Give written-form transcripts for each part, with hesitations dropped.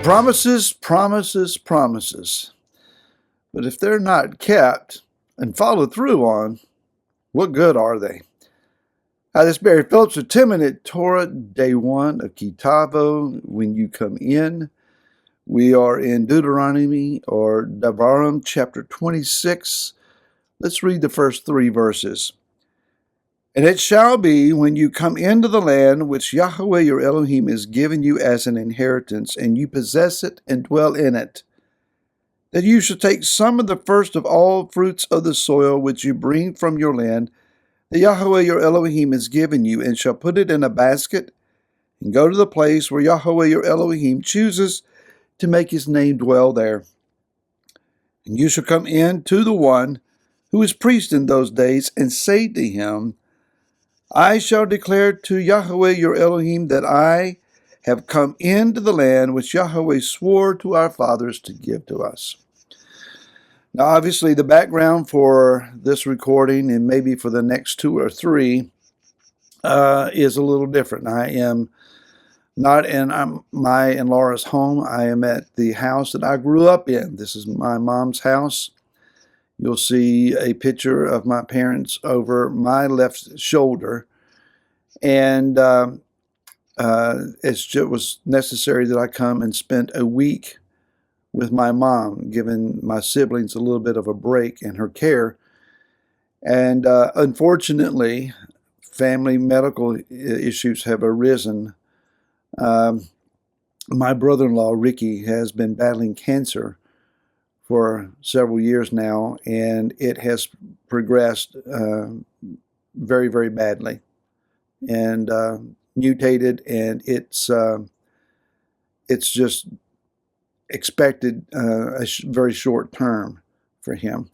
Promises, promises, promises. But if they're not kept and followed through on, what good are they? Hi, this is Barry Phillips with 10-Minute Torah, Day 1 of Tavo. When you come in, we are in Deuteronomy or Devarim chapter 26. Let's read the first 3 verses. And it shall be when you come into the land which Yahweh your Elohim is giving you as an inheritance, and you possess it and dwell in it, that you shall take some of the first of all fruits of the soil which you bring from your land, that Yahweh your Elohim has given you, and shall put it in a basket, and go to the place where Yahweh your Elohim chooses to make his name dwell there. And you shall come in to the one who is priest in those days, and say to him, I shall declare to Yahweh your Elohim that I have come into the land which Yahweh swore to our fathers to give to us. Now, obviously, the background for this recording, and maybe for the next 2 or 3, is a little different. I am not in my and Laura's home. I am at the house that I grew up in. This is my mom's house. You'll see a picture of my parents over my left shoulder. And it was necessary that I come and spend a week with my mom, giving my siblings a little bit of a break in her care. And unfortunately, family medical issues have arisen. My brother-in-law, Ricky, has been battling cancer for several years now, and it has progressed very, very badly and mutated, and it's just expected a very short term for him.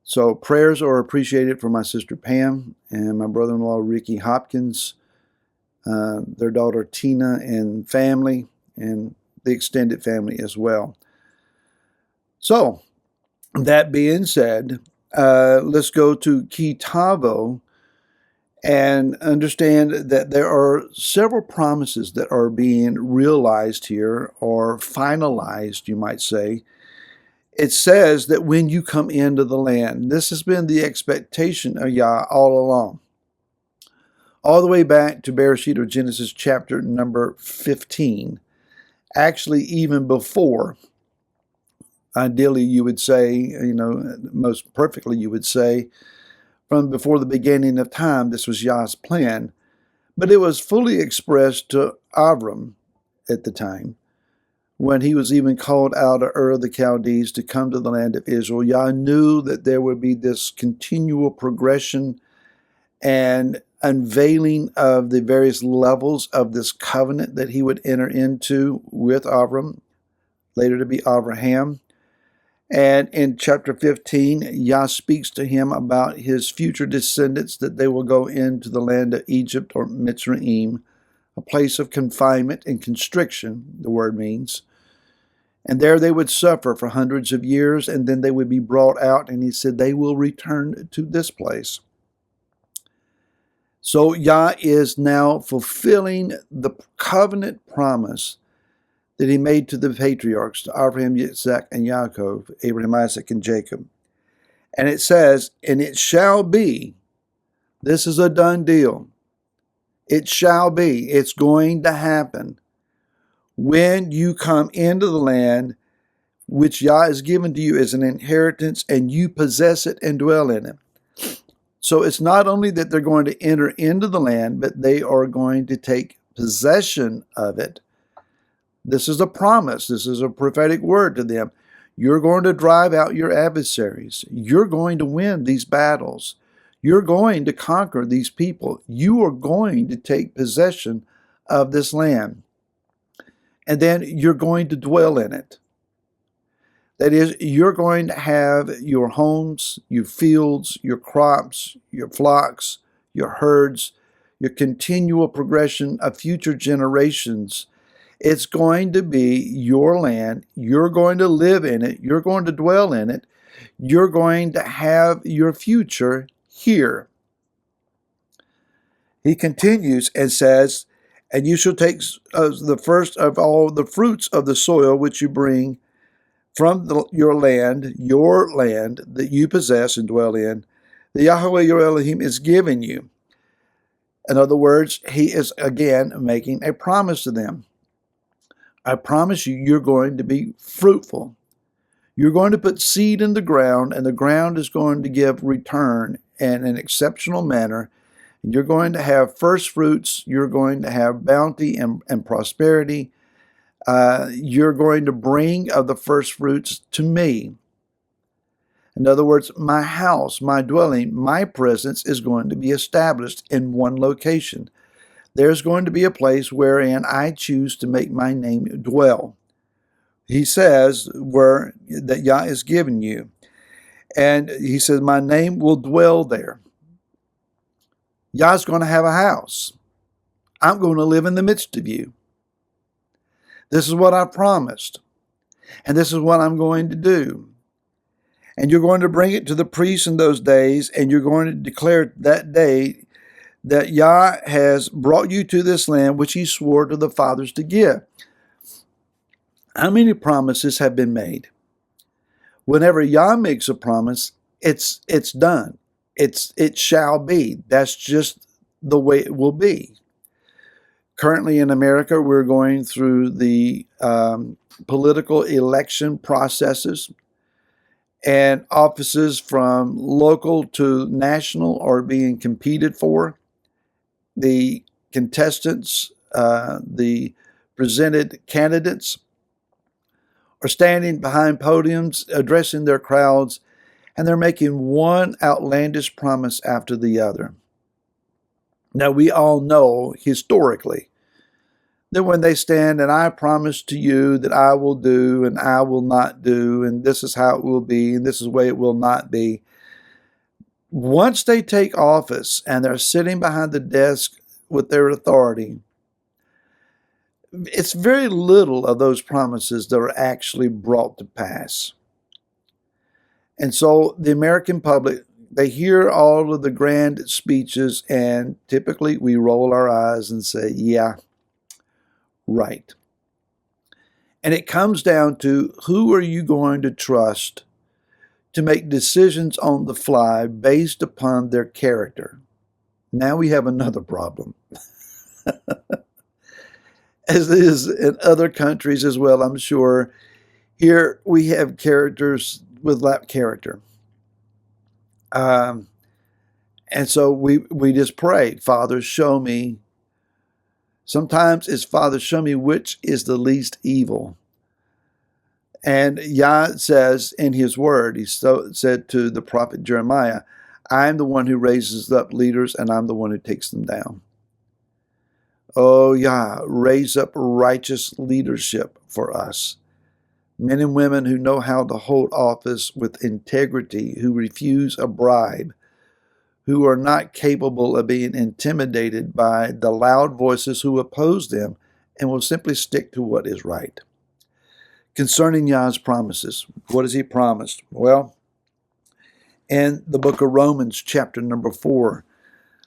So prayers are appreciated for my sister Pam and my brother-in-law Ricky Hopkins, their daughter Tina and family, and the extended family as well. So, that being said, let's go to Tavo and understand that there are several promises that are being realized here, or finalized, you might say. It says that when you come into the land, this has been the expectation of Yah all along. All the way back to Bereshit, or Genesis chapter number 15. Actually, even before. Ideally, you would say, most perfectly, you would say, from before the beginning of time, this was Yah's plan. But it was fully expressed to Avram at the time, when he was even called out of Ur of the Chaldees to come to the land of Israel. Yah knew that there would be this continual progression and unveiling of the various levels of this covenant that he would enter into with Avram, later to be Abraham. And in chapter 15, Yah speaks to him about his future descendants, that they will go into the land of Egypt, or Mitzrayim, a place of confinement and constriction, the word means. And there they would suffer for hundreds of years, and then they would be brought out, and he said they will return to this place. So Yah is now fulfilling the covenant promise that he made to the patriarchs, to Abraham, Yitzhak, and Yaakov, Abraham, Isaac, and Jacob. And it says, and it shall be, this is a done deal. It shall be, it's going to happen, when you come into the land which Yah has given to you as an inheritance, and you possess it and dwell in it. So it's not only that they're going to enter into the land, but they are going to take possession of it. This is a promise. This is a prophetic word to them. You're going to drive out your adversaries. You're going to win these battles. You're going to conquer these people. You are going to take possession of this land. And then you're going to dwell in it. That is, you're going to have your homes, your fields, your crops, your flocks, your herds, your continual progression of future generations. It's going to be your land. You're going to live in it. You're going to dwell in it. You're going to have your future here. He continues and says, And you shall take the first of all the fruits of the soil which you bring from your land that you possess and dwell in, the Yahweh your Elohim is giving you. In other words, he is again making a promise to them. I promise you, you're going to be fruitful. You're going to put seed in the ground, and the ground is going to give return in an exceptional manner. You're going to have first fruits. You're going to have bounty and prosperity. You're going to bring of the first fruits to me. In other words, my house, my dwelling, my presence is going to be established in one location. There's going to be a place wherein I choose to make my name dwell. He says where that Yah is giving you. And he says, my name will dwell there. Yah's going to have a house. I'm going to live in the midst of you. This is what I promised. And this is what I'm going to do. And you're going to bring it to the priests in those days, and you're going to declare that day that Yah has brought you to this land which he swore to the fathers to give. How many promises have been made? Whenever Yah makes a promise, it's done. It shall be. That's just the way it will be. Currently in America, we're going through the political election processes, and offices from local to national are being competed for. The contestants, the presented candidates, are standing behind podiums, addressing their crowds, and they're making one outlandish promise after the other. Now, we all know historically that when they stand, and I promise to you that I will do and I will not do, and this is how it will be, and this is the way it will not be. Once they take office and they're sitting behind the desk with their authority, it's very little of those promises that are actually brought to pass. And so the American public, they hear all of the grand speeches, and typically we roll our eyes and say, yeah, right. And it comes down to, who are you going to trust to make decisions on the fly based upon their character? Now we have another problem. As it is in other countries as well, I'm sure. Here we have characters with lack character. And so we just pray, Father, show me. Sometimes it's, Father, show me which is the least evil. And Yah says in his word, he said to the prophet Jeremiah, I am the one who raises up leaders, and I'm the one who takes them down. Oh, Yah, raise up righteous leadership for us. Men and women who know how to hold office with integrity, who refuse a bribe, who are not capable of being intimidated by the loud voices who oppose them, and will simply stick to what is right. Concerning Yah's promises, what has he promised? Well, in the book of Romans, chapter number 4,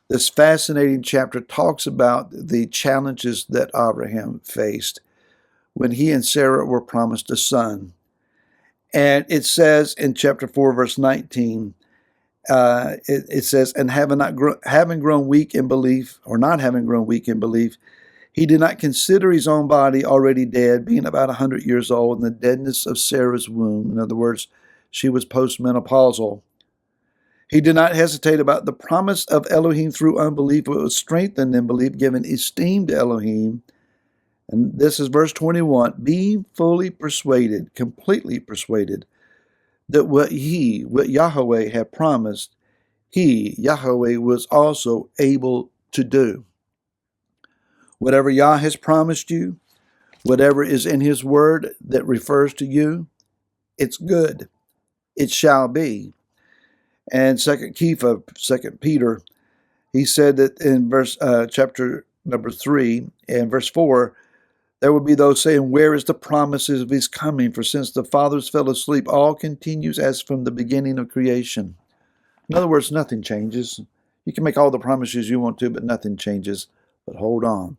this fascinating chapter talks about the challenges that Abraham faced when he and Sarah were promised a son. And it says in chapter 4, verse 19, it says, and having grown weak in belief, or not having grown weak in belief, he did not consider his own body already dead, being about 100 years old, in the deadness of Sarah's womb. In other words, she was postmenopausal. He did not hesitate about the promise of Elohim through unbelief, but was strengthened in belief, giving esteem to Elohim. And this is verse 21, being fully persuaded, completely persuaded, that what Yahweh had promised, he, Yahweh, was also able to do. Whatever Yah has promised you, whatever is in his word that refers to you, it's good. It shall be. And second Kefa, 2 Peter, he said that in chapter number 3 and verse 4, there will be those saying, where is the promises of his coming? For since the fathers fell asleep, all continues as from the beginning of creation. In other words, nothing changes. You can make all the promises you want to, but nothing changes. But hold on.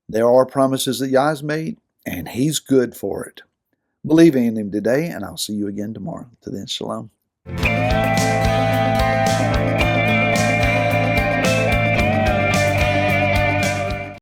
There are promises that Yah's made, and He's good for it. Believe in Him today, and I'll see you again tomorrow. Till then, shalom.